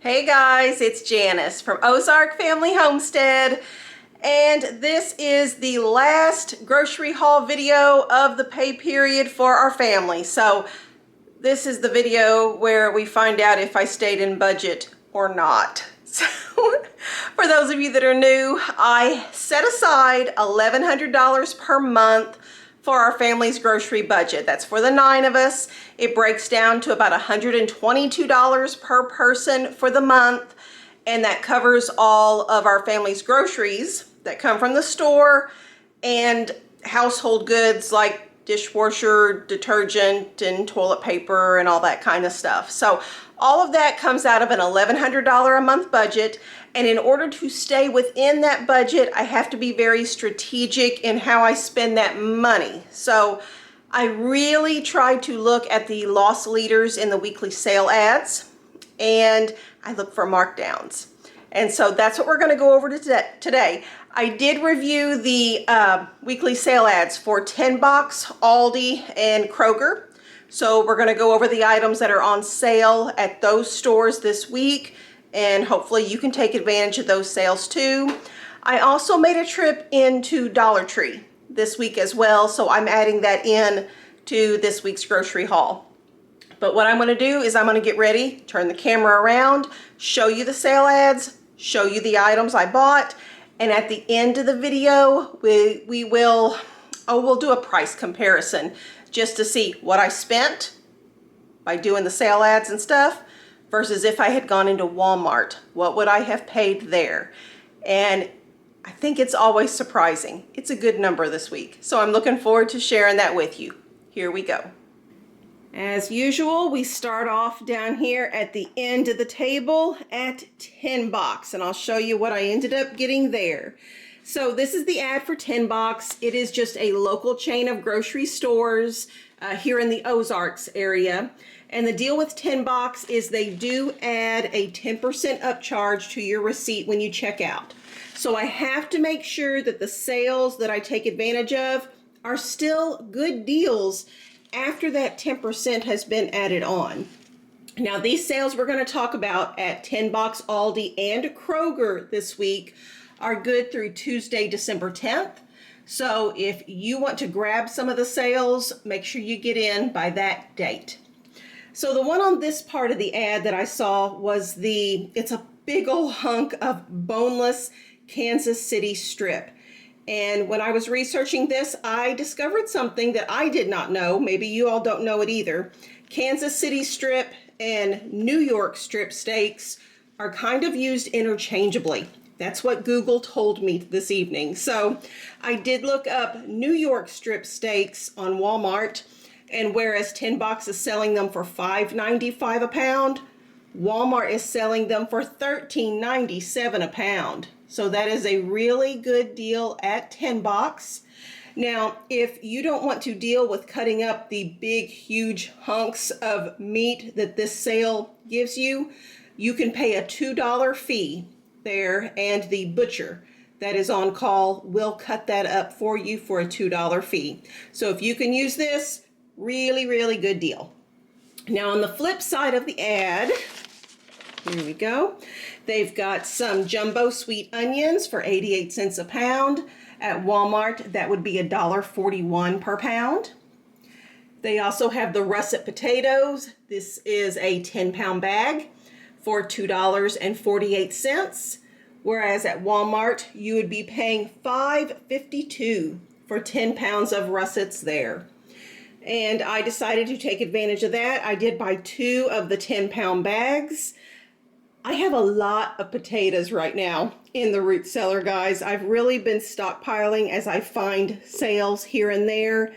Hey guys, it's Janice from Ozark Family Homestead, and this is the last grocery haul video of the pay period for our family. So this is the video where we find out if I stayed in budget or not. So for those of you that are new, I set aside $1,100 per month for our family's grocery budget. That's for the 9 of us. It breaks down to about $122 per person for the month, and that covers all of our family's groceries that come from the store and household goods like dishwasher, detergent, and toilet paper, and all that kind of stuff. So all of that comes out of an $1,100 a month budget, and in order to stay within that budget, I have to be very strategic in how I spend that money. So I really try to look at the loss leaders in the weekly sale ads, and I look for markdowns. And so that's what we're going to go over today. I did review the weekly sale ads for 10 Box, Aldi, and Kroger. So we're going to go over the items that are on sale at those stores this week, and hopefully you can take advantage of those sales too. I also made a trip into Dollar Tree this week as well, so I'm adding that in to this week's grocery haul. But what I'm going to do is I'm going to get ready, turn the camera around, show you the sale ads, show you the items I bought, and at the end of the video, we'll do a price comparison just to see what I spent by doing the sale ads and stuff versus if I had gone into Walmart, what would I have paid there? And I think it's always surprising. It's a good number this week. So I'm looking forward to sharing that with you. Here we go. As usual, we start off down here at the end of the table at 10 Box, and I'll show you what I ended up getting there. So this is the ad for 10 Box. It is just a local chain of grocery stores here in the Ozarks area. And the deal with 10 Box is they do add a 10% upcharge to your receipt when you check out. So I have to make sure that the sales that I take advantage of are still good deals after that 10% has been added on. Now these sales we're going to talk about at 10 Box, Aldi, and Kroger this week are good through Tuesday, December 10th. So if you want to grab some of the sales, make sure you get in by that date. So the one on this part of the ad that I saw was it's a big old hunk of boneless Kansas City strip. And when I was researching this, I discovered something that I did not know. Maybe you all don't know it either. Kansas City strip and New York strip steaks are kind of used interchangeably. That's what Google told me this evening. So I did look up New York strip steaks on Walmart, and whereas 10 Box is selling them for $5.95 a pound, Walmart is selling them for $13.97 a pound. So that is a really good deal at 10 Box. Now, if you don't want to deal with cutting up the big, huge hunks of meat that this sale gives you, you can pay a $2 fee there, and the butcher that is on call will cut that up for you for a $2 fee. So if you can use this, really, really good deal. Now on the flip side of the ad, here we go. They've got some jumbo sweet onions for 88 cents a pound. At Walmart, that would be $1.41 per pound. They also have the russet potatoes. This is a 10-pound bag for $2.48. Whereas at Walmart, you would be paying $5.52 for 10 pounds of russets there. And I decided to take advantage of that. I did buy 2 of the 10-pound bags. I have a lot of potatoes right now in the root cellar, guys. I've really been stockpiling as I find sales here and there.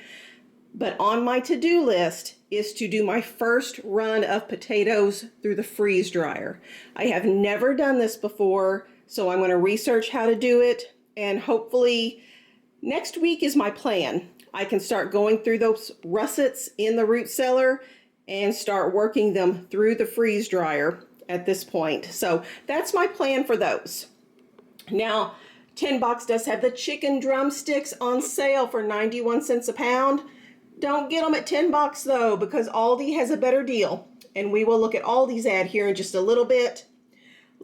But on my to-do list is to do my first run of potatoes through the freeze dryer. I have never done this before, so I'm going to research how to do it. And hopefully next week is my plan. I can start going through those russets in the root cellar and start working them through the freeze dryer at this point. So that's my plan for those. Now, 10 Box does have the chicken drumsticks on sale for 91 cents a pound. Don't get them at 10 Box though, because Aldi has a better deal. And we will look at Aldi's ad here in just a little bit.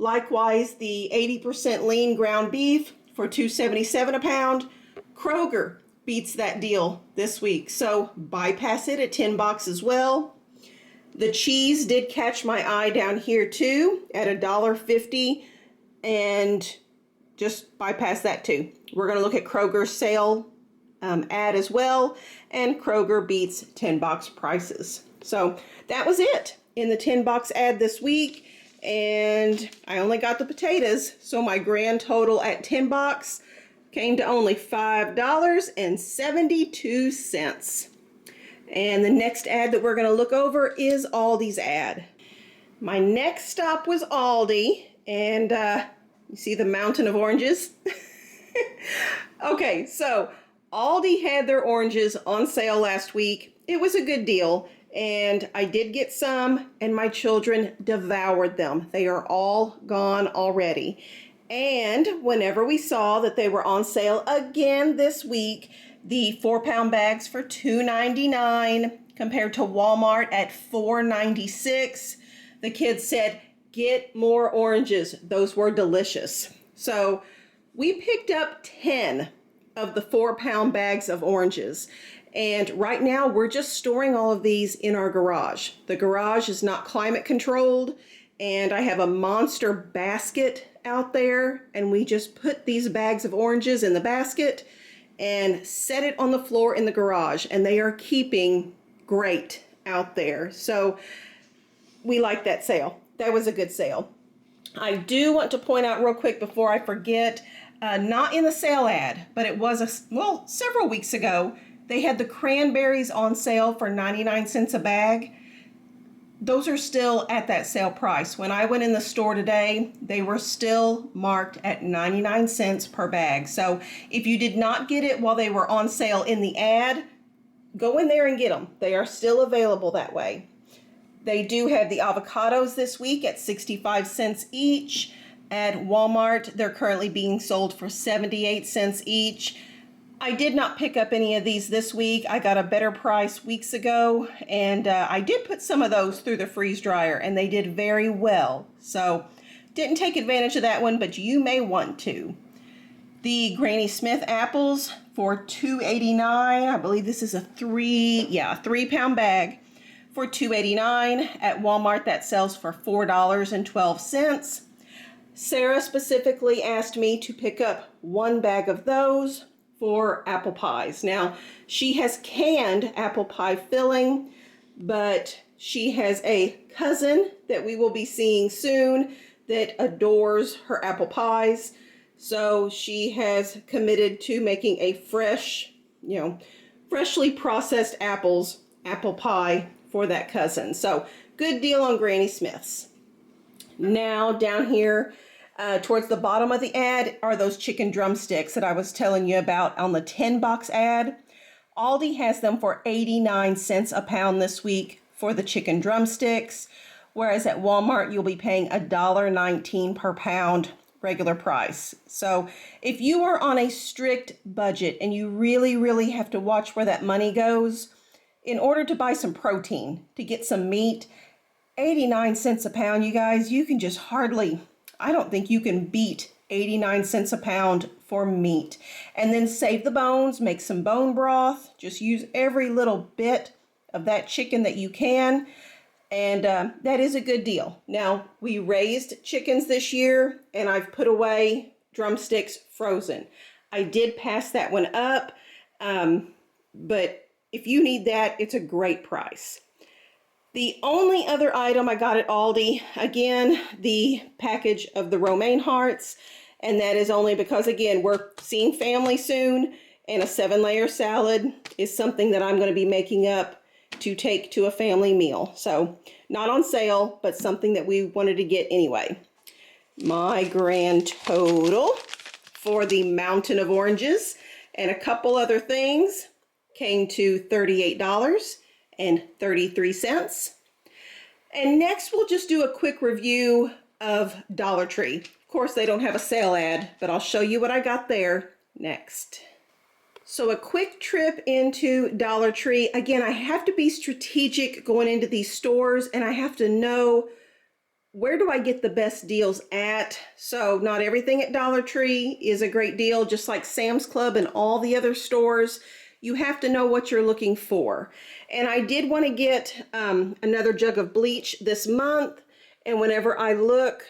Likewise, the 80% lean ground beef for $2.77 a pound. Kroger beats that deal this week, so bypass it at 10 bucks as well. The cheese did catch my eye down here too at $1.50, and just bypass that too. We're going to look at Kroger's sale ad as well, and Kroger beats 10 box prices. So that was it in the 10 box ad this week, and I only got the potatoes, so my grand total at 10 box came to only $5.72. And the next ad that we're going to look over is Aldi's ad. My next stop was Aldi, and you see the mountain of oranges? Okay, so Aldi had their oranges on sale last week. It was a good deal, and I did get some, and my children devoured them. They are all gone already. And whenever we saw that they were on sale again this week, the 4-pound bags for $2.99 compared to Walmart at $4.96, the kids said, get more oranges. Those were delicious. So we picked up 10 of the 4-pound bags of oranges. And right now we're just storing all of these in our garage. The garage is not climate controlled, and I have a monster basket out there, and we just put these bags of oranges in the basket and set it on the floor in the garage, and they are keeping great out there. So we like that sale. That was a good sale. I do want to point out real quick before I forget, not in the sale ad, but it was several weeks ago, they had the cranberries on sale for 99 cents a bag. Those are still at that sale price. When I went in the store today, they were still marked at 99 cents per bag. So if you did not get it while they were on sale in the ad, go in there and get them. They are still available that way. They do have the avocados this week at 65 cents each. At Walmart, they're currently being sold for 78 cents each. I did not pick up any of these this week. I got a better price weeks ago, and I did put some of those through the freeze dryer, and they did very well. So didn't take advantage of that one, but you may want to. The Granny Smith apples for $2.89. I believe this is a 3-pound bag for $2.89. At Walmart, that sells for $4.12. Sarah specifically asked me to pick up one bag of those for apple pies. Now, she has canned apple pie filling, but she has a cousin that we will be seeing soon that adores her apple pies. So she has committed to making a freshly processed apple pie for that cousin. So good deal on Granny Smith's. Now down here, towards the bottom of the ad are those chicken drumsticks that I was telling you about on the 10 box ad. Aldi has them for 89 cents a pound this week for the chicken drumsticks, whereas at Walmart you'll be paying $1.19 per pound regular price. So if you are on a strict budget and you really, really have to watch where that money goes, in order to buy some protein, to get some meat, 89 cents a pound, you guys, you can just I don't think you can beat 89 cents a pound for meat. And then save the bones, make some bone broth, just use every little bit of that chicken that you can. And that is a good deal. Now, we raised chickens this year, and I've put away drumsticks frozen. I did pass that one up, but if you need that, it's a great price. The only other item I got at Aldi, again, the package of the romaine hearts, and that is only because, again, we're seeing family soon, and a 7-layer salad is something that I'm going to be making up to take to a family meal. So, not on sale, but something that we wanted to get anyway. My grand total for the mountain of oranges and a couple other things came to $38.33. And next we'll just do a quick review of Dollar Tree. Of course, they don't have a sale ad, but I'll show you what I got there next. So a quick trip into Dollar Tree. Again, I have to be strategic going into these stores, and I have to know where do I get the best deals at? So not everything at Dollar Tree is a great deal, just like Sam's Club and all the other stores. You have to know what you're looking for. And I did want to get another jug of bleach this month. And whenever I look,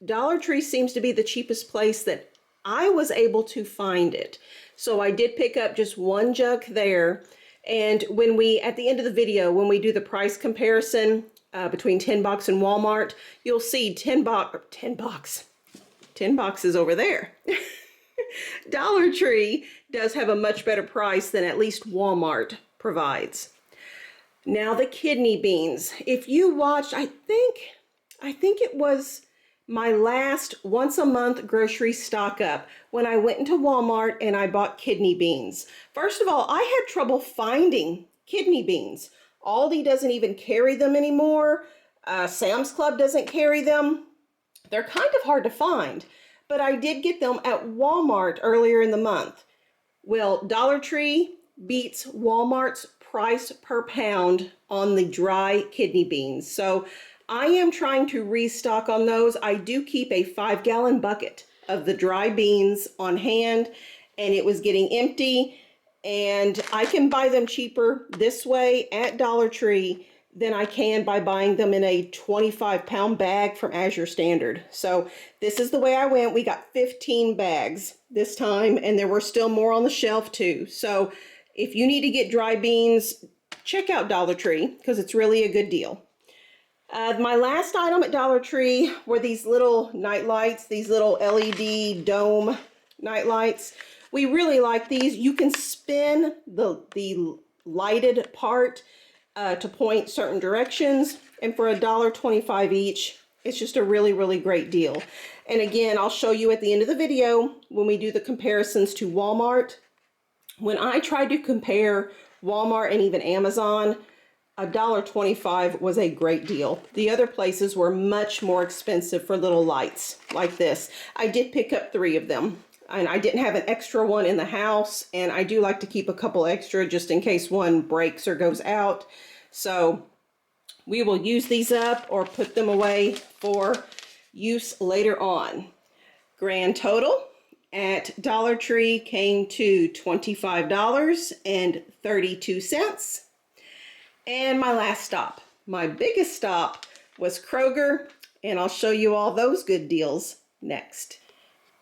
Dollar Tree seems to be the cheapest place that I was able to find it. So I did pick up just one jug there. And when we, at the end of the video, when we do the price comparison between 10 Box and Walmart, you'll see 10 boxes over there. Dollar Tree does have a much better price than at least Walmart provides. Now the kidney beans. If you watched, I think it was my last once a month grocery stock up when I went into Walmart and I bought kidney beans. First of all, I had trouble finding kidney beans. Aldi doesn't even carry them anymore. Sam's Club doesn't carry them. They're kind of hard to find, but I did get them at Walmart earlier in the month. Well, Dollar Tree beats Walmart's price per pound on the dry kidney beans. So I am trying to restock on those. I do keep a 5-gallon bucket of the dry beans on hand, and it was getting empty, and I can buy them cheaper this way at Dollar Tree than I can by buying them in a 25-pound bag from Azure Standard. So this is the way I went. We got 15 bags this time, and there were still more on the shelf too. So if you need to get dry beans, check out Dollar Tree because it's really a good deal. My last item at Dollar Tree were these little night lights, these little LED dome night lights. We really like these. You can spin the lighted part to point certain directions, and for $1.25 each, it's just a really, really great deal. And again, I'll show you at the end of the video when we do the comparisons to Walmart. When I tried to compare Walmart and even Amazon, $1.25 was a great deal. The other places were much more expensive for little lights like this. I did pick up 3 of them, and I didn't have an extra one in the house, and I do like to keep a couple extra just in case one breaks or goes out. So we will use these up or put them away for use later on. Grand total at Dollar Tree came to $25.32. And my last stop, my biggest stop, was Kroger, and I'll show you all those good deals next.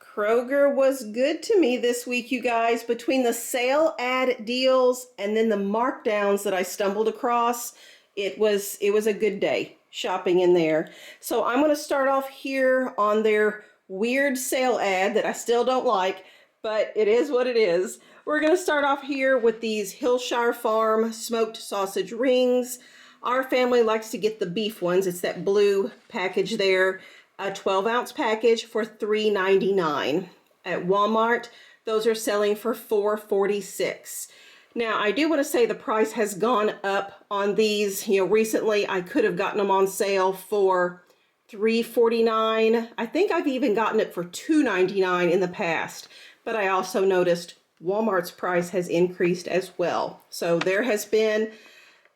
Kroger was good to me this week, you guys. Between the sale ad deals and then the markdowns that I stumbled across, it was a good day shopping in there. So I'm going to start off here on their weird sale ad that I still don't like, but it is what it is. We're going to start off here with these Hillshire Farm smoked sausage rings. Our family likes to get the beef ones. It's that blue package there, a 12-ounce package for $3.99. At Walmart, those are selling for $4.46. Now, I do want to say the price has gone up on these. You know, recently I could have gotten them on sale for $3.49. I think I've even gotten it for $2.99 in the past, but I also noticed Walmart's price has increased as well. So there has been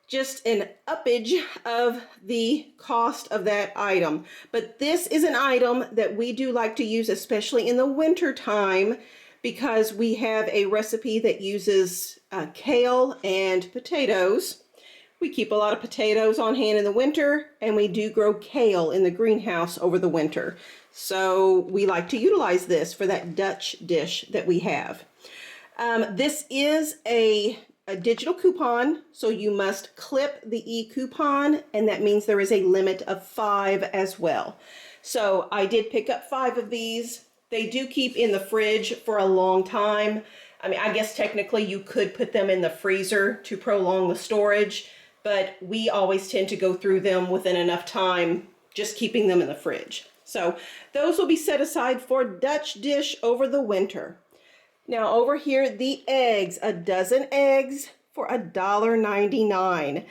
just an uppage of the cost of that item. But this is an item that we do like to use, especially in the winter time, because we have a recipe that uses kale and potatoes. We keep a lot of potatoes on hand in the winter, and we do grow kale in the greenhouse over the winter. So we like to utilize this for that Dutch dish that we have. This is a digital coupon, so you must clip the e-coupon, and that means there is a limit of 5 as well. So I did pick up 5 of these. They do keep in the fridge for a long time. I mean, I guess technically you could put them in the freezer to prolong the storage, but we always tend to go through them within enough time just keeping them in the fridge. So those will be set aside for Dutch dish over the winter. Now over here, the eggs, a dozen eggs for $1.99.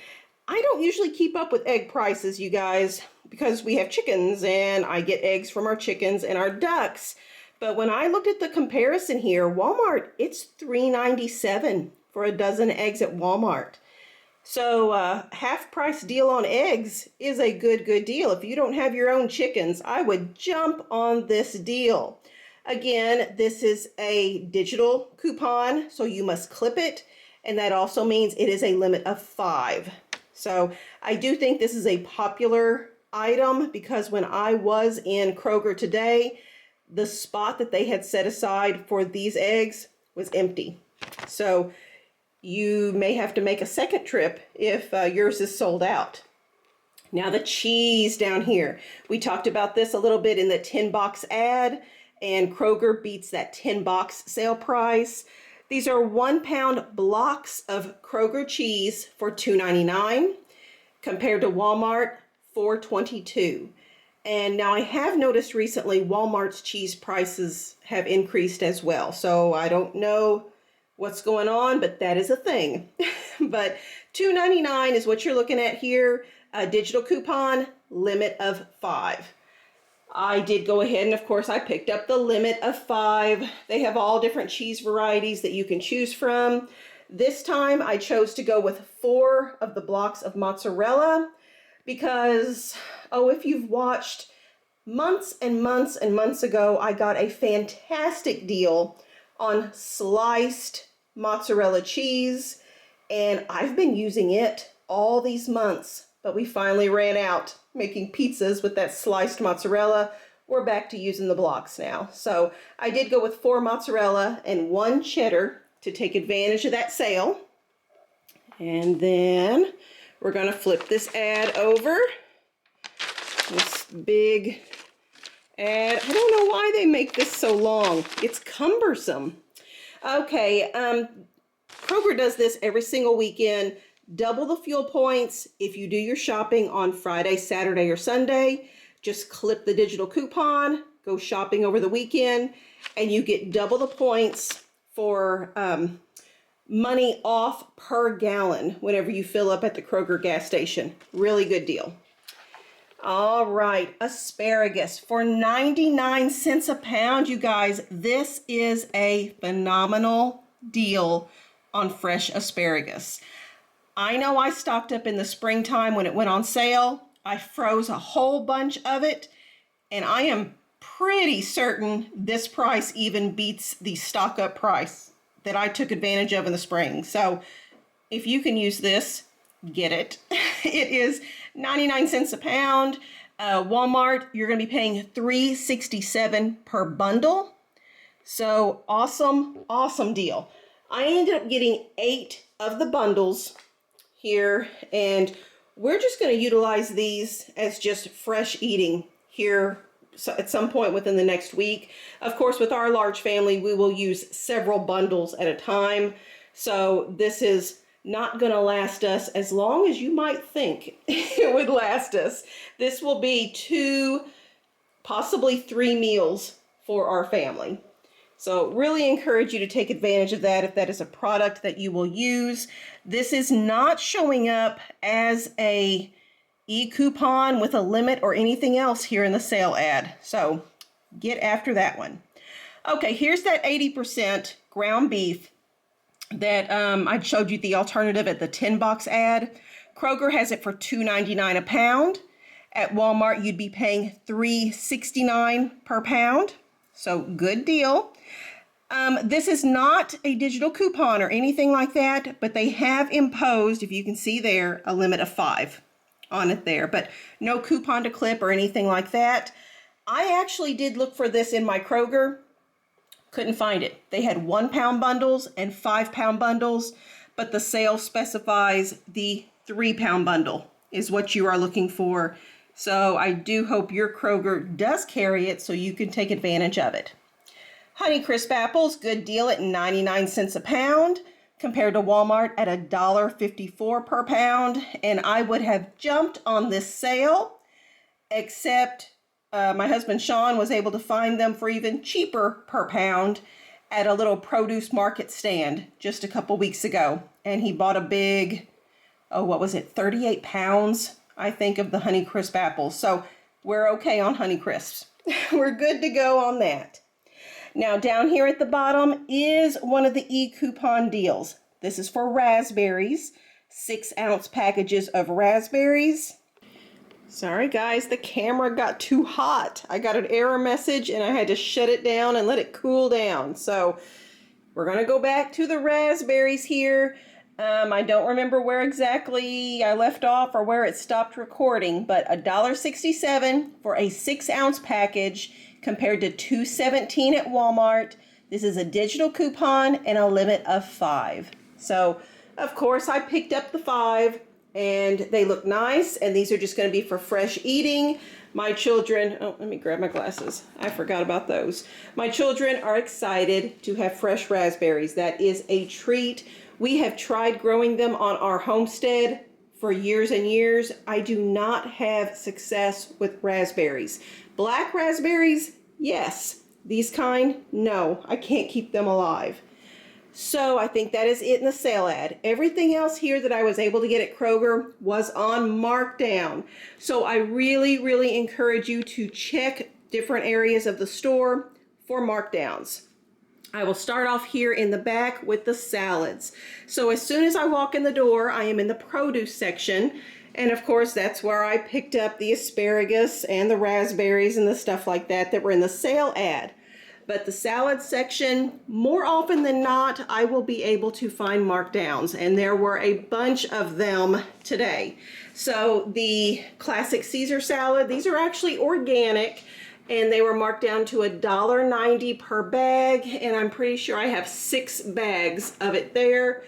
I don't usually keep up with egg prices, you guys, because we have chickens and I get eggs from our chickens and our ducks. But when I looked at the comparison here, Walmart, it's $3.97 for a dozen eggs at Walmart. So half price deal on eggs is a good deal. If you don't have your own chickens, I would jump on this deal. Again, this is a digital coupon, so you must clip it, and that also means it is a limit of 5. So I do think this is a popular item because when I was in Kroger today, the spot that they had set aside for these eggs was empty. So you may have to make a second trip if yours is sold out. Now the cheese down here. We talked about this a little bit in the 10 box ad, and Kroger beats that 10 box sale price. These are 1 pound blocks of Kroger cheese for $2.99 compared to Walmart $4.22. And now I have noticed recently Walmart's cheese prices have increased as well. So I don't know what's going on, but that is a thing. But $2.99 is what you're looking at here. A digital coupon, limit of 5. I did go ahead and of course I picked up the limit of 5. They have all different cheese varieties that you can choose from. This time I chose to go with 4 of the blocks of mozzarella because, oh, if you've watched months and months and months ago, I got a fantastic deal on sliced mozzarella cheese, and I've been using it all these months, but we finally ran out making pizzas with that sliced mozzarella. We're back to using the blocks now. So I did go with 4 mozzarella and 1 cheddar to take advantage of that sale. And then we're going to flip this ad over. This big ad. I don't know why they make this so long. It's cumbersome. Okay, Kroger does this every single weekend. Double the fuel points if you do your shopping on Friday, Saturday, or Sunday. Just clip the digital coupon, go shopping over the weekend, and you get double the points for money off per gallon whenever you fill up at the Kroger gas station. Really good deal. All right, asparagus for 99 cents a pound, you guys. This is a phenomenal deal on fresh asparagus. I know I stocked up in the springtime when it went on sale. I froze a whole bunch of it, and I am pretty certain this price even beats the stock up price that I took advantage of in the spring. So if you can use this, get it. It is 99 cents a pound. Walmart, you're going to be paying $3.67 per bundle. So awesome deal. I ended up getting 8 of the bundles here, and we're just going to utilize these as just fresh eating here at some point within the next week. Of course, with our large family, we will use several bundles at a time. So this is not going to last us as long as you might think it would last us. This will be 2, possibly 3 meals for our family. So really encourage you to take advantage of that if that is a product that you will use. This is not showing up as a e-coupon with a limit or anything else here in the sale ad. So get after that one. Okay, here's that 80% ground beef that I showed you the alternative at the 10 box ad. Kroger has it for $2.99 a pound. At Walmart, you'd be paying $3.69 per pound. So good deal. This is not a digital coupon or anything like that, but they have imposed, if you can see there, a limit of 5 on it there, but no coupon to clip or anything like that. I actually did look for this in my Kroger. Couldn't find it. They had 1 pound bundles and 5 pound bundles, but the sale specifies the 3 pound bundle is what you are looking for. So I do hope your Kroger does carry it so you can take advantage of it. Honeycrisp apples, good deal at 99 cents a pound compared to Walmart at $1.54 per pound. And I would have jumped on this sale, except my husband Shawn was able to find them for even cheaper per pound at a little produce market stand just a couple weeks ago. And he bought a big, 38 pounds, I think, of the Honeycrisp apples. So we're okay on Honeycrisps. We're good to go on that. Now down here at the bottom is one of the e-coupon deals. This is for raspberries, 6-ounce packages of raspberries. Sorry guys, the camera got too hot. I got an error message and I had to shut it down and let it cool down. So we're gonna go back to the raspberries here. I don't remember where exactly I left off or where it stopped recording, but $1.67 for a 6-ounce package compared to $2.17 at Walmart. This is a digital coupon and a limit of 5. So, of course, I picked up the 5 and they look nice, and these are just going to be for fresh eating. My children, oh, let me grab my glasses. I forgot about those. My children are excited to have fresh raspberries. That is a treat. We have tried growing them on our homestead for years and years. I do not have success with raspberries. Black raspberries, yes. These kind, no. I can't keep them alive. So I think that is it in the sale ad. Everything else here that I was able to get at Kroger was on markdown. So I really encourage you to check different areas of the store for markdowns. I will start off here in the back with the salads. So as soon as I walk in the door, I am in the produce section. And of course, that's where I picked up the asparagus and the raspberries and the stuff like that that were in the sale ad. But the salad section, more often than not, I will be able to find markdowns, and there were a bunch of them today. So the classic Caesar salad, these are actually organic, and they were marked down to $1.90 per bag, and I'm pretty sure I have 6 bags of it there.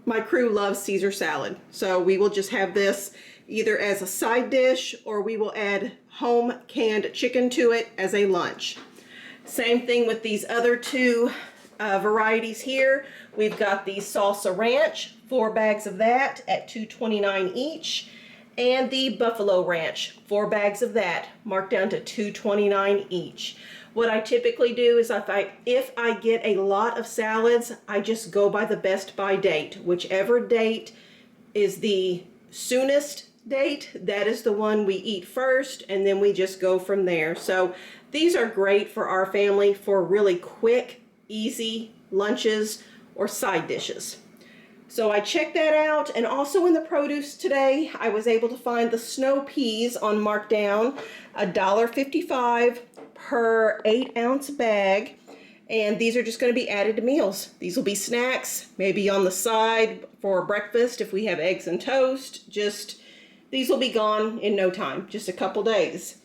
My crew loves Caesar salad, so we will just have this either as a side dish, or we will add home canned chicken to it as a lunch. Same thing with these other 2 varieties here. We've got the salsa ranch, 4 bags of that at $2.29 each, and the buffalo ranch, 4 bags of that, marked down to $2.29 each. What I typically do is if I get a lot of salads, I just go by the best by date. Whichever date is the soonest date, that is the one we eat first, and then we just go from there. So these are great for our family for really quick, easy lunches or side dishes. So I checked that out, and also in the produce today, I was able to find the snow peas on markdown, $1.55 per 8-ounce bag. And these are just going to be added to meals. These will be snacks, maybe on the side for breakfast if we have eggs and toast. These will be gone in no time, just a couple days.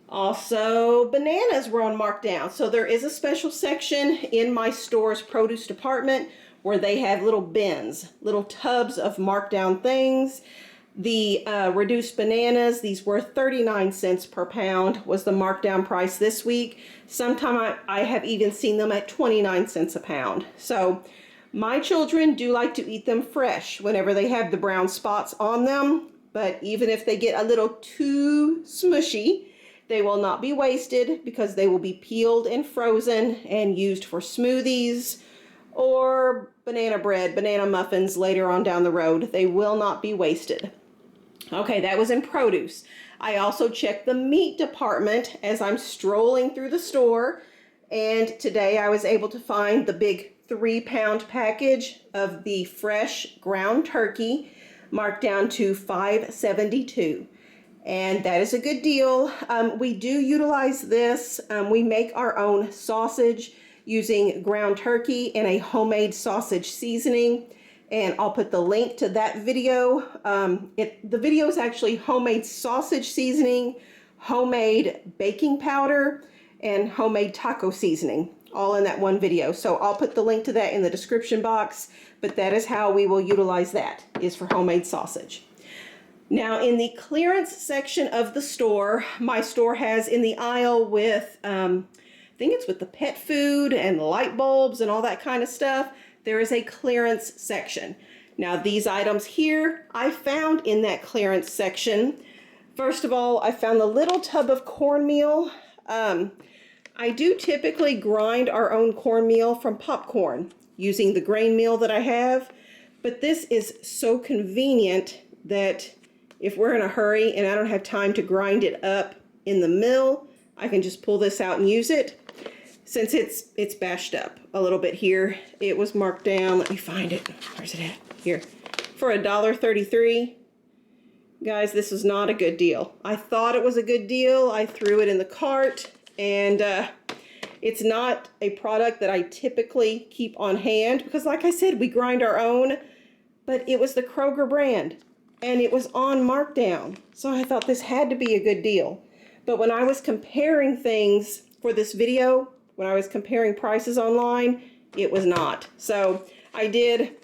Also, bananas were on markdown. So there is a special section in my store's produce department where they have little bins, little tubs of markdown things. The reduced bananas, these were 39 cents per pound was the markdown price this week. Sometime I have even seen them at 29 cents a pound. So my children do like to eat them fresh whenever they have the brown spots on them. But even if they get a little too smushy, they will not be wasted because they will be peeled and frozen and used for smoothies or banana bread, banana muffins later on down the road. They will not be wasted. Okay, that was in produce. I also checked the meat department as I'm strolling through the store, and today I was able to find the big 3-pound package of the fresh ground turkey marked down to $5.72. And that is a good deal. We do utilize this. We make our own sausage using ground turkey and a homemade sausage seasoning. And I'll put the link to that video. The video is actually homemade sausage seasoning, homemade baking powder, and homemade taco seasoning, all in that one video. So I'll put the link to that in the description box, but that is how we will utilize that, is for homemade sausage. Now in the clearance section of the store, my store has in the aisle with, I think it's with the pet food and light bulbs and all that kind of stuff, there is a clearance section. Now these items here, I found in that clearance section. First of all, I found the little tub of cornmeal. I do typically grind our own cornmeal from popcorn using the grain mill that I have, but this is so convenient that if we're in a hurry and I don't have time to grind it up in the mill, I can just pull this out and use it. Since it's bashed up a little bit here, it was marked down. Let me find it. Where's it at? here, for $1.33. Guys, this is not a good deal. I thought it was a good deal. I threw it in the cart, and it's not a product that I typically keep on hand because, like I said, we grind our own, but it was the Kroger brand, and it was on markdown. So I thought this had to be a good deal. But when I was comparing things for this video, when I was comparing prices online, it was not. So I did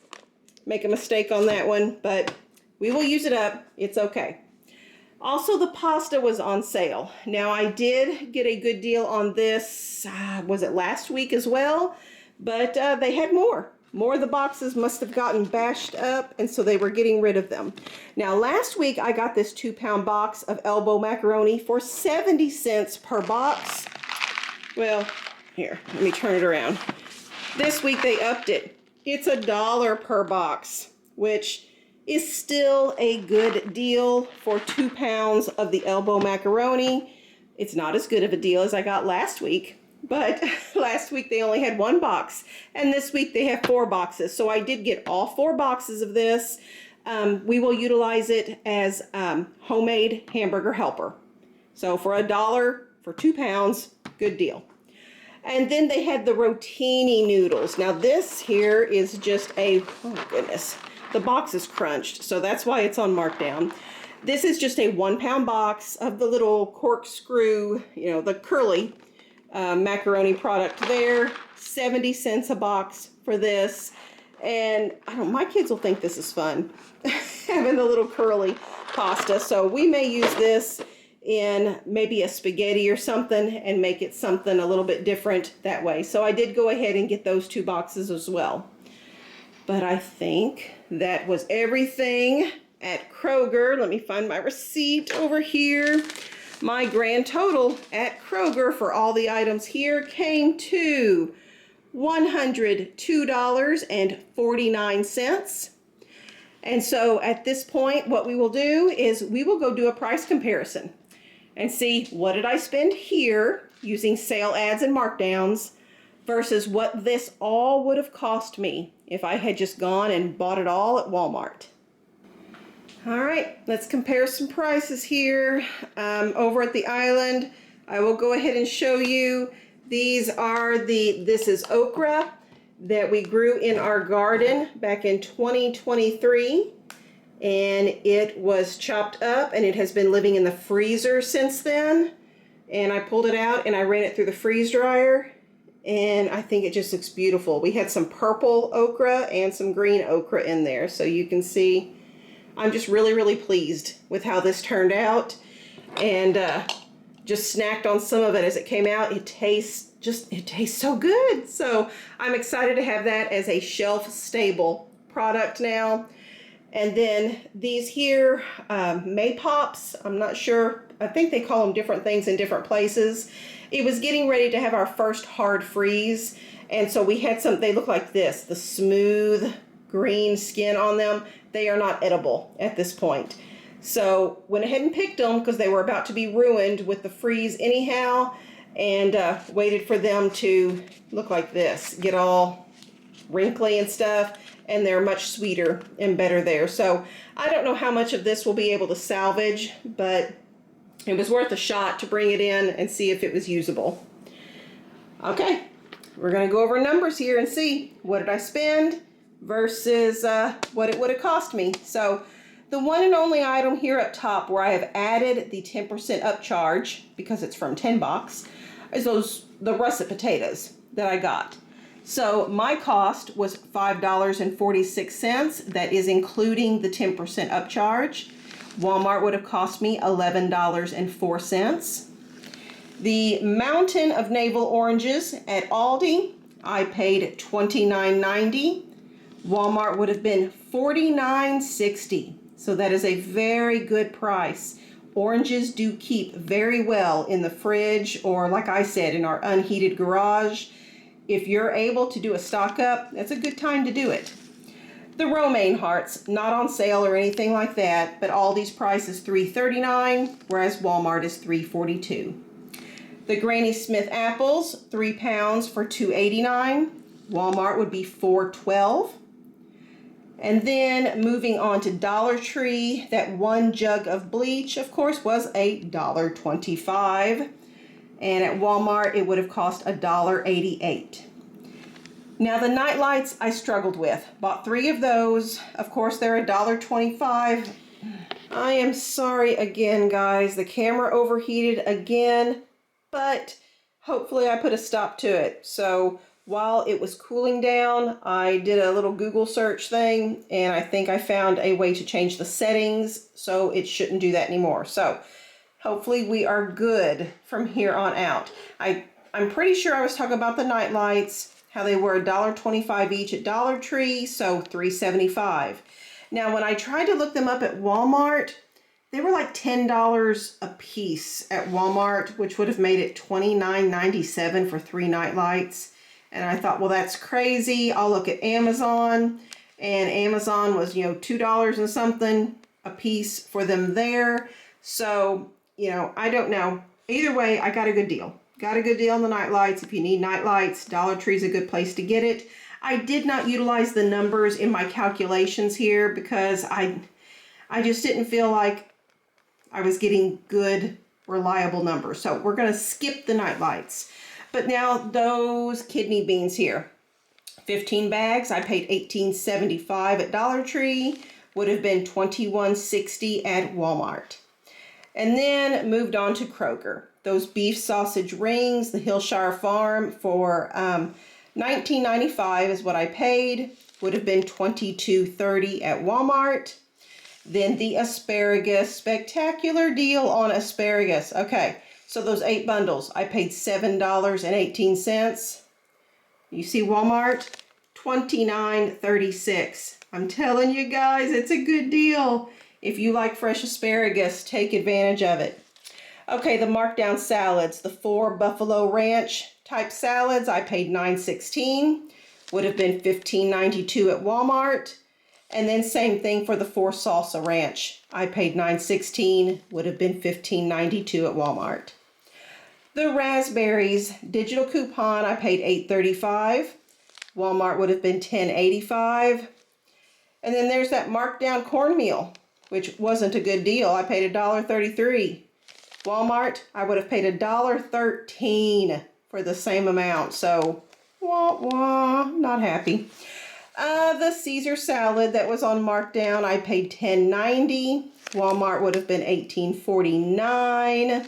make a mistake on that one, but we will use it up. It's okay. Also, the pasta was on sale. Now, I did get a good deal on this, was it last week as well? But they had more. More of the boxes must have gotten bashed up, and so they were getting rid of them. Now, last week, I got this 2-pound box of elbow macaroni for 70 cents per box. Well, here, let me turn it around. This week, they upped it. It's $1 per box, which is still a good deal for 2 pounds of the elbow macaroni. It's not as good of a deal as I got last week, but last week they only had 1 box, and this week they have 4 boxes. So I did get all 4 boxes of this. We will utilize it as homemade hamburger helper. So for $1 for 2 pounds, good deal. And then they had the rotini noodles. Now this here is just a, oh my goodness, the box is crunched, so that's why it's on markdown. This is just a 1-pound box of the little corkscrew, you know, the curly macaroni product there. 70 cents a box for this. And I don't know, my kids will think this is fun, having the little curly pasta. So we may use this in maybe a spaghetti or something and make it something a little bit different that way. So I did go ahead and get those 2 boxes as well. But I think that was everything at Kroger. Let me find my receipt over here. My grand total at Kroger for all the items here came to $102.49. And so at this point, what we will do is we will go do a price comparison and see what did I spend here using sale ads and markdowns versus what this all would have cost me if I had just gone and bought it all at Walmart. All right, let's compare some prices here. Over at the island, I will go ahead and show you. These are this is okra that we grew in our garden back in 2023. And it was chopped up and it has been living in the freezer since then. And I pulled it out and I ran it through the freeze dryer. And I think it just looks beautiful. We had some purple okra and some green okra in there. So you can see, I'm just really, really pleased with how this turned out. And just snacked on some of it as it came out. It tastes so good. So I'm excited to have that as a shelf stable product now. And then these here, Maypops, I'm not sure. I think they call them different things in different places. It was getting ready to have our first hard freeze. And so we had some, they look like this, the smooth green skin on them. They are not edible at this point. So went ahead and picked them because they were about to be ruined with the freeze anyhow. And waited for them to look like this, get all wrinkly and stuff. And they're much sweeter and better there. So I don't know how much of this we'll be able to salvage, but it was worth a shot to bring it in and see if it was usable. Okay, we're gonna go over numbers here and see what did I spend versus what it would have cost me. So the one and only item here up top where I have added the 10% upcharge because it's from 10 box is the russet potatoes that I got. So my cost was $5.46. That is including the 10% upcharge. Walmart would have cost me $11.04. The mountain of navel oranges at Aldi, I paid $29.90. Walmart would have been $49.60. So that is a very good price. Oranges do keep very well in the fridge or, like I said, in our unheated garage. If you're able to do a stock up, that's a good time to do it. The romaine hearts, not on sale or anything like that, but Aldi's price is $3.39, whereas Walmart is $3.42. The Granny Smith apples, 3 pounds for $2.89. Walmart would be $4.12. And then moving on to Dollar Tree, that one jug of bleach, of course, was $1.25. And at Walmart, it would have cost $1.88. Now the night lights I struggled with. Bought 3 of those. Of course, they're $1.25. I am sorry again, guys. The camera overheated again, but hopefully I put a stop to it. So while it was cooling down, I did a little Google search thing, and I think I found a way to change the settings so it shouldn't do that anymore. So hopefully we are good from here on out. I'm pretty sure I was talking about the night lights, how they were $1.25 each at Dollar Tree, so $3.75. Now, when I tried to look them up at Walmart, they were like $10 a piece at Walmart, which would have made it $29.97 for 3 night lights. And I thought, well, that's crazy. I'll look at Amazon, and Amazon was, $2 and something a piece for them there. So, I don't know. Either way, I got a good deal. Got a good deal on the night lights. If you need night lights, Dollar Tree's a good place to get it. I did not utilize the numbers in my calculations here because I just didn't feel like I was getting good, reliable numbers. So we're going to skip the night lights. But now those kidney beans here, 15 bags, I paid $18.75 at Dollar Tree, would have been $21.60 at Walmart. And then moved on to Kroger. Those beef sausage rings, the Hillshire Farm, for $19.95 is what I paid, would have been $22.30 at Walmart. Then the asparagus, spectacular deal on asparagus. Okay, so those 8 bundles, I paid $7.18. You see Walmart, $29.36. I'm telling you guys, it's a good deal. If you like fresh asparagus, take advantage of it. Okay, the markdown salads, the 4 Buffalo Ranch type salads, I paid $9.16. Would have been $15.92 at Walmart. And then same thing for the 4 Salsa Ranch. I paid $9.16, would have been $15.92 at Walmart. The raspberries, digital coupon, I paid $8.35. Walmart would have been $10.85. And then there's that markdown cornmeal, which wasn't a good deal. I paid $1.33. Walmart, I would have paid $1.13 for the same amount. So, wah, wah, not happy. The Caesar salad that was on markdown, I paid $10.90. Walmart would have been $18.49.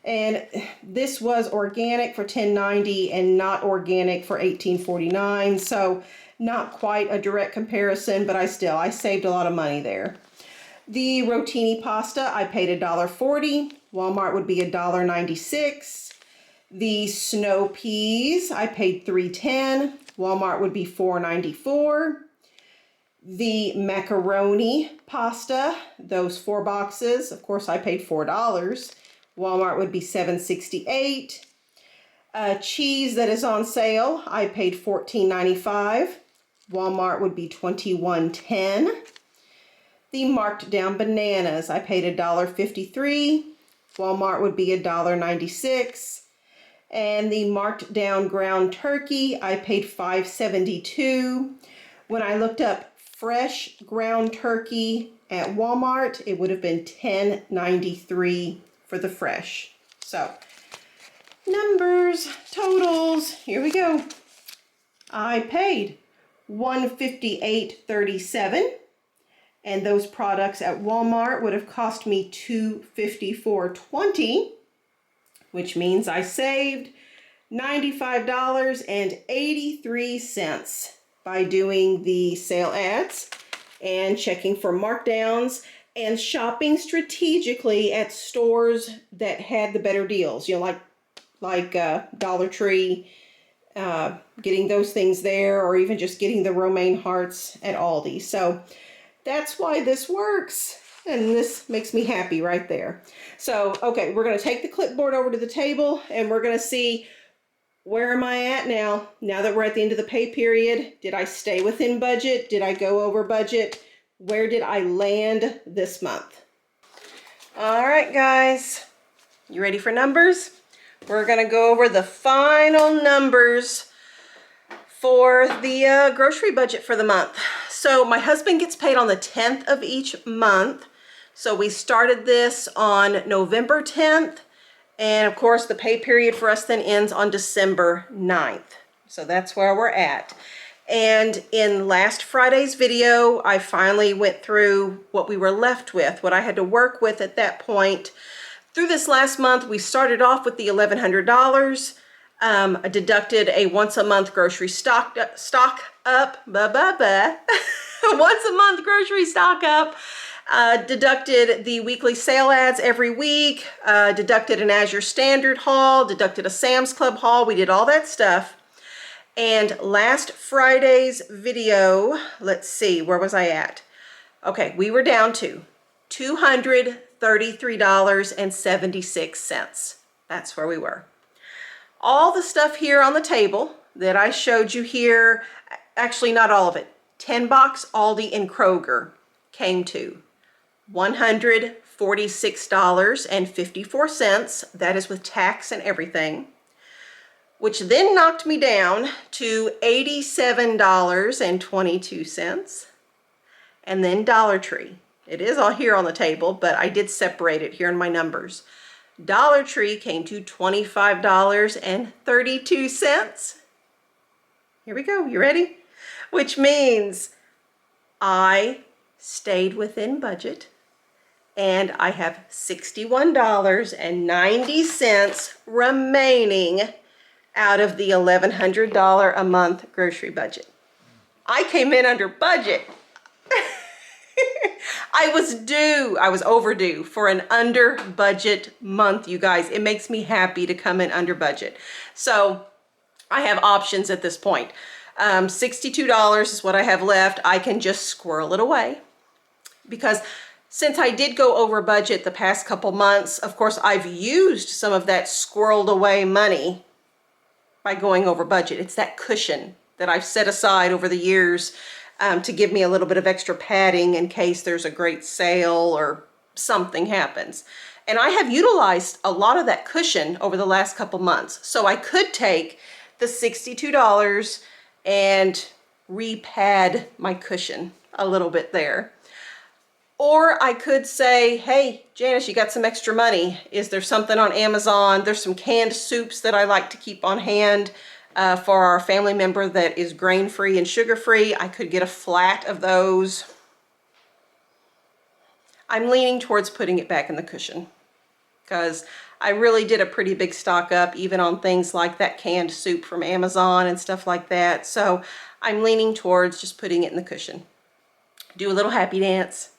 And this was organic for $10.90 and not organic for $18.49. So not quite a direct comparison, but I saved a lot of money there. The rotini pasta, I paid $1.40. Walmart would be $1.96. The snow peas, I paid $3.10. Walmart would be $4.94. The macaroni pasta, those 4 boxes, of course I paid $4. Walmart would be $7.68. Cheese that is on sale, I paid $14.95. Walmart would be $21.10. The marked down bananas, I paid $1.53. Walmart would be $1.96. And the marked down ground turkey, I paid $5.72. When I looked up fresh ground turkey at Walmart, it would have been $10.93 for the fresh. So, numbers, totals, here we go. I paid $158.37, and those products at Walmart would have cost me $254.20, which means I saved $95.83 by doing the sale ads and checking for markdowns and shopping strategically at stores that had the better deals, like Dollar Tree, getting those things there, or even just getting the romaine hearts at Aldi. So that's why this works. And this makes me happy right there. So, okay, we're going to take the clipboard over to the table and we're going to see, where am I at now? Now that we're at the end of the pay period, did I stay within budget? Did I go over budget? Where did I land this month? All right, guys, you ready for numbers? We're going to go over the final numbers for the grocery budget for the month. So my husband gets paid on the 10th of each month. So we started this on November 10th. And of course, the pay period for us then ends on December 9th. So that's where we're at. And in last Friday's video, I finally went through what we were left with, what I had to work with at that point. Through this last month, we started off with the $1,100. I deducted a once a month grocery stock up, once a month grocery stock up. Deducted the weekly sale ads every week, deducted an Azure Standard haul, deducted a Sam's Club haul. We did all that stuff. And last Friday's video, let's see, where was I at? Okay, we were down to $233.76. That's where we were. All the stuff here on the table that I showed you here, actually not all of it, 10 box Aldi and Kroger came to $146.54. That is with tax and everything, which then knocked me down to $87.22. And then Dollar Tree. It is all here on the table, but I did separate it here in my numbers. Dollar Tree came to $25.32. Here we go. You ready? Which means I stayed within budget, and I have $61.90 remaining out of the $1,100 a month grocery budget. I came in under budget. I was overdue for an under budget month, you guys. It makes me happy to come in under budget. So I have options at this point. $62 is what I have left. I can just squirrel it away, because since I did go over budget the past couple months, of course, I've used some of that squirreled away money by going over budget. It's that cushion that I've set aside over the years to give me a little bit of extra padding in case there's a great sale or something happens. And I have utilized a lot of that cushion over the last couple months. So I could take the $62 and repad my cushion a little bit there. Or I could say, hey, Janice, you got some extra money. Is there something on Amazon? There's some canned soups that I like to keep on hand for our family member that is grain-free and sugar-free. I could get a flat of those. I'm leaning towards putting it back in the cushion, because I really did a pretty big stock up even on things like that canned soup from Amazon and stuff like that. So I'm leaning towards just putting it in the cushion. Do a little happy dance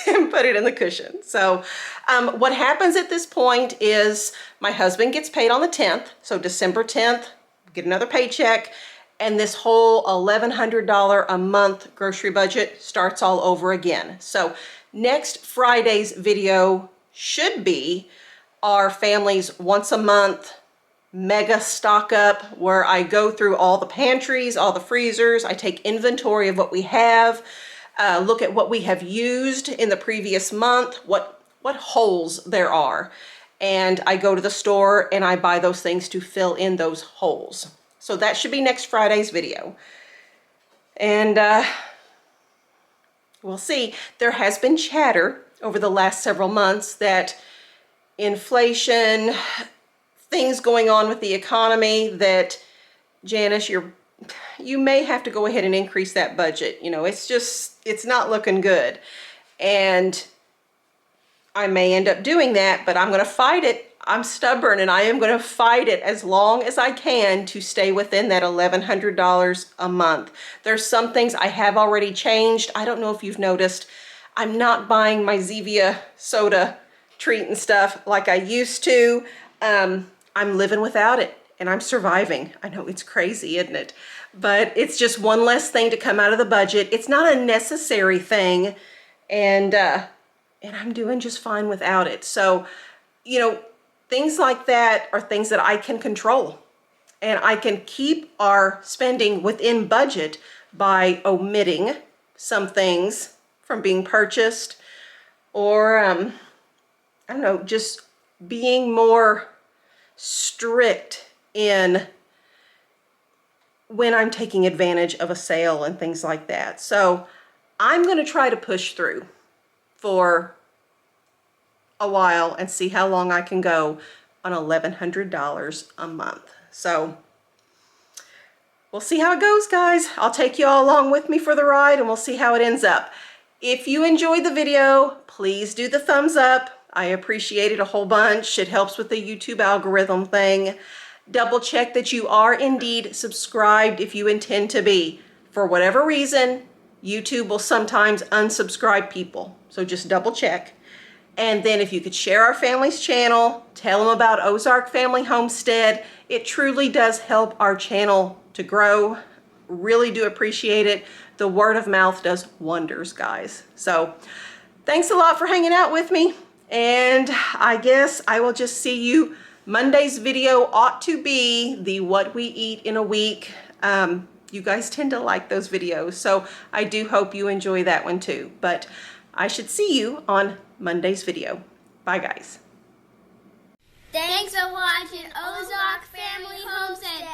and put it in the cushion. So what happens at this point is my husband gets paid on the 10th. So December 10th, get another paycheck, and this whole $1,100 a month grocery budget starts all over again. So next Friday's video should be our family's once a month mega stock up, where I go through all the pantries, all the freezers. I take inventory of what we have, look at what we have used in the previous month, what holes there are. And I go to the store and I buy those things to fill in those holes. So that should be next Friday's video. And we'll see. There has been chatter over the last several months that inflation, things going on with the economy, that Janice, you may have to go ahead and increase that budget. You know, it's not looking good. And I may end up doing that, but I'm going to fight it. I'm stubborn, and I am going to fight it as long as I can to stay within that $1,100 a month. There's some things I have already changed. I don't know if you've noticed, I'm not buying my Zevia soda treat and stuff like I used to. I'm living without it, and I'm surviving. I know it's crazy, isn't it? But it's just one less thing to come out of the budget. It's not a necessary thing, and I'm doing just fine without it. So, you know, things like that are things that I can control, and I can keep our spending within budget by omitting some things from being purchased, or I don't know, just being more strict in when I'm taking advantage of a sale and things like that. So I'm going to try to push through for a while and see how long I can go on $1,100 a month. So we'll see how it goes, guys. I'll take you all along with me for the ride and we'll see how it ends up. If you enjoyed the video, please do the thumbs up. I appreciate it a whole bunch. It helps with the YouTube algorithm thing. Double check that you are indeed subscribed if you intend to be. For whatever reason, YouTube will sometimes unsubscribe people. So just double check. And then if you could share our family's channel, tell them about Ozark Family Homestead. It truly does help our channel to grow. Really do appreciate it. The word of mouth does wonders, guys. So thanks a lot for hanging out with me. And I guess I will just see you. Monday's video ought to be the what we eat in a week. You guys tend to like those videos, so I do hope you enjoy that one too. But I should see you on Monday's video. Bye, guys. Thanks for watching Ozark Family Homestead.